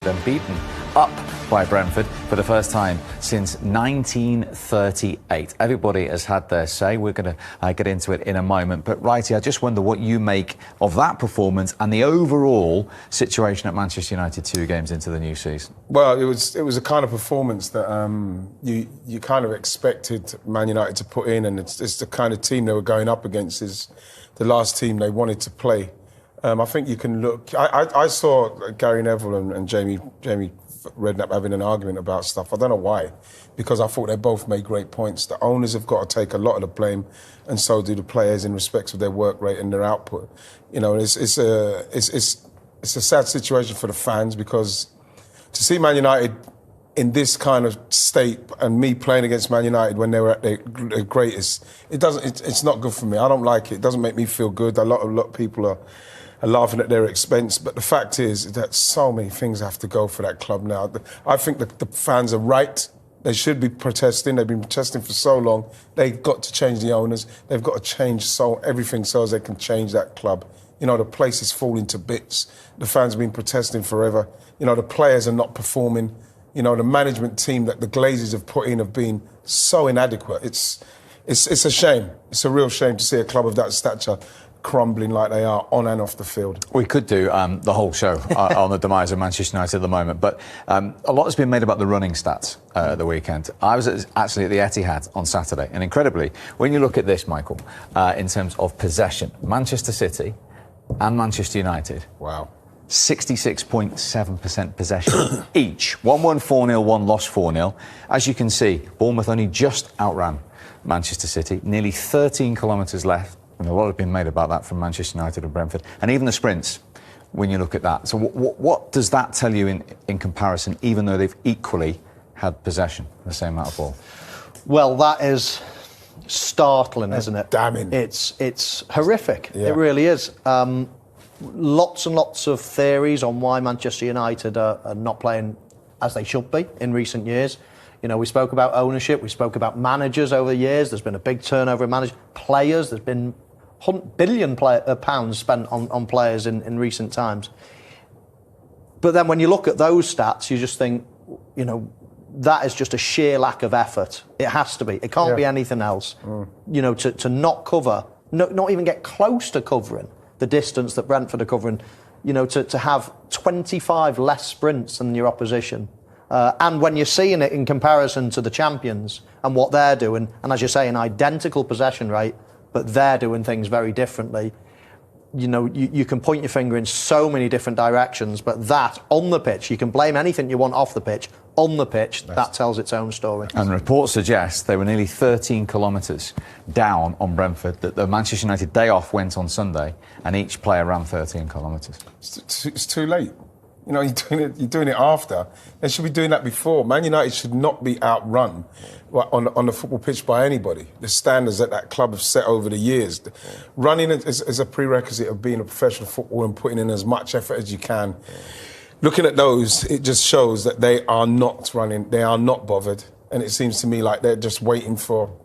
Then beaten up by Brentford for the first time since 1938. Everybody has had their say. We're going to get into it in a moment. But, Wrighty, I just wonder what you make of that performance and the overall situation at Manchester United 2 games into the new season. Well, it was a kind of performance that you kind of expected Man United to put in, and it's the kind of team they were going up against is the last team they wanted to play. I think you can look. I saw Gary Neville and Jamie Redknapp having an argument about stuff. I don't know why, because I thought they both made great points. The owners have got to take a lot of the blame, and so do the players in respect of their work rate and their output. You know, it's a sad situation for the fans, because to see Man United in this kind of state and me playing against Man United when they were at their greatest, it's not good for me. I don't like it. It doesn't make me feel good. A lot of people are laughing at their expense, but the fact is that so many things have to go for that club now. I think the fans are right. They should be protesting. They've been protesting for so long. They've got to change the owners. They've got to change everything so as they can change that club. You know, the place is falling to bits. The fans have been protesting forever. You know, the players are not performing. You know, the management team that the Glazers have put in have been so inadequate. It's a shame. It's a real shame to see a club of that stature crumbling like they are on and off the field. We could do the whole show on the demise of Manchester United at the moment, but a lot has been made about the running stats the weekend. I was actually at the Etihad on Saturday, and incredibly, when you look at this, Michael, in terms of possession, Manchester City and Manchester United, wow, 66.7% possession each. One won 4-0, one lost 4-0. As you can see, Bournemouth only just outran Manchester City, nearly 13 kilometres left. And a lot has been made about that from Manchester United and Brentford. And even the sprints, when you look at that. So what does that tell you in comparison, even though they've equally had possession, the same amount of ball? Well, that is startling, isn't it? Damning. It's horrific. Yeah. It really is. Lots and lots of theories on why Manchester United are not playing as they should be in recent years. You know, we spoke about ownership, we spoke about managers over the years. There's been a big turnover of managers. Players, there's been billion pounds spent on players in recent times. But then when you look at those stats, you just think, you know, that is just a sheer lack of effort. It has to be. It can't be anything else. You know, to not cover, not even get close to covering the distance that Brentford are covering, you know, to have 25 less sprints than your opposition. And when you're seeing it in comparison to the champions and what they're doing, and as you say, an identical possession rate, but they're doing things very differently, you know, you can point your finger in so many different directions, but that, on the pitch, you can blame anything you want off the pitch. On the pitch, that tells its own story. And reports suggest they were nearly 13 kilometres down on Brentford, that the Manchester United day off went on Sunday, and each player ran 13 kilometres. It's too late. You know, you're doing it after. They should be doing that before. Man United should not be outrun on the football pitch by anybody. The standards that club have set over the years. Running is a prerequisite of being a professional footballer and putting in as much effort as you can. Looking at those, it just shows that they are not running. They are not bothered. And it seems to me like they're just waiting for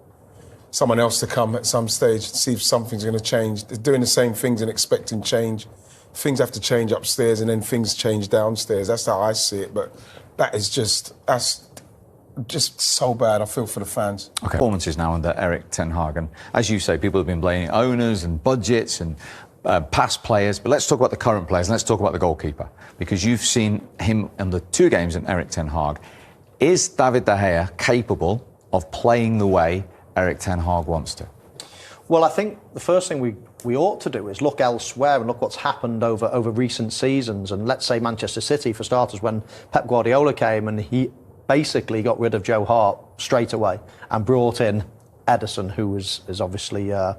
someone else to come at some stage to see if something's going to change. They're doing the same things and expecting change. Things have to change upstairs and then things change downstairs. That's how I see it. But that's just so bad. I feel for the fans. Okay. Performances now under Erik ten Hag. And as you say, people have been blaming owners and budgets and past players. But let's talk about the current players and let's talk about the goalkeeper. Because you've seen him in the 2 games in Erik ten Hag. Is David De Gea capable of playing the way Erik ten Hag wants to? Well, I think the first thing we ought to do is look elsewhere and look what's happened over recent seasons. And let's say Manchester City, for starters, when Pep Guardiola came and he basically got rid of Joe Hart straight away and brought in Ederson, who is obviously an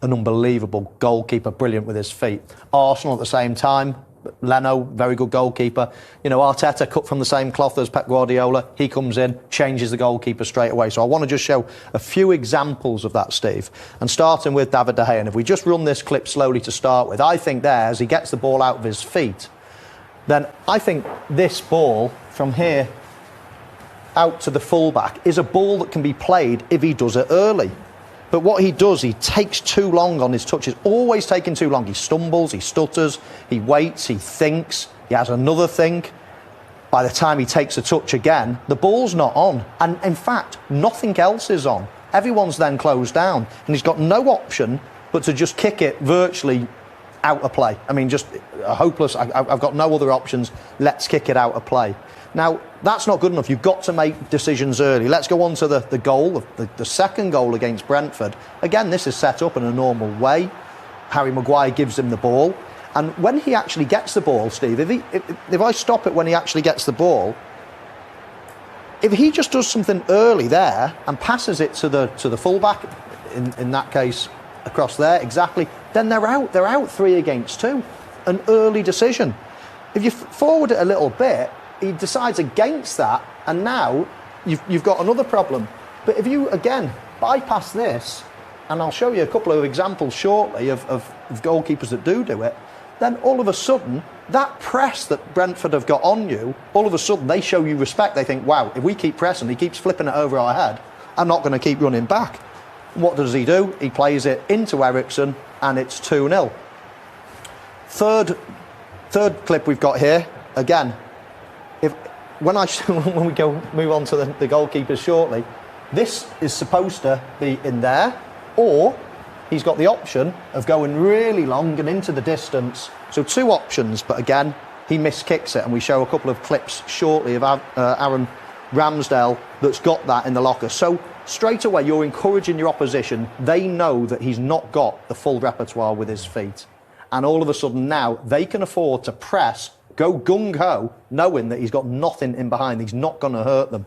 unbelievable goalkeeper, brilliant with his feet. Arsenal at the same time, Leno, very good goalkeeper. You know, Arteta, cut from the same cloth as Pep Guardiola. He comes in, changes the goalkeeper straight away. So I want to just show a few examples of that, Steve. And starting with David De Gea. And if we just run this clip slowly to start with, I think there, as he gets the ball out of his feet, then I think this ball from here out to the fullback is a ball that can be played if he does it early. But what he does, he takes too long on his touches, always taking too long. He stumbles, he stutters, he waits, he thinks, he has another think. by the time he takes a touch again, the ball's not on. And in fact, nothing else is on. Everyone's then closed down. And he's got no option but to just kick it virtually out of play. I mean, just hopeless. I've got no other options. Let's kick it out of play. Now, that's not good enough. You've got to make decisions early. Let's go on to the goal, the second goal against Brentford. Again, this is set up in a normal way. Harry Maguire gives him the ball. And when he actually gets the ball, Steve, if I stop it when he actually gets the ball, if he just does something early there and passes it to the fullback, in that case, across there, exactly, then they're out. They're out 3 against 2. An early decision. If you forward it a little bit, he decides against that, and now you've got another problem. But if you, again, bypass this, and I'll show you a couple of examples shortly of goalkeepers that do it, then all of a sudden, that press that Brentford have got on you, all of a sudden they show you respect. They think, wow, if we keep pressing, he keeps flipping it over our head, I'm not going to keep running back. What does he do? He plays it into Eriksen, and it's 2-0. Third clip we've got here, again, when we move on to the goalkeepers shortly, this is supposed to be in there, or he's got the option of going really long and into the distance. So 2 options, but again, he miskicks it, and we show a couple of clips shortly of Aaron Ramsdale that's got that in the locker. So straight away, you're encouraging your opposition. They know that he's not got the full repertoire with his feet. And all of a sudden now, they can afford to press, go gung-ho, knowing that he's got nothing in behind. He's not going to hurt them.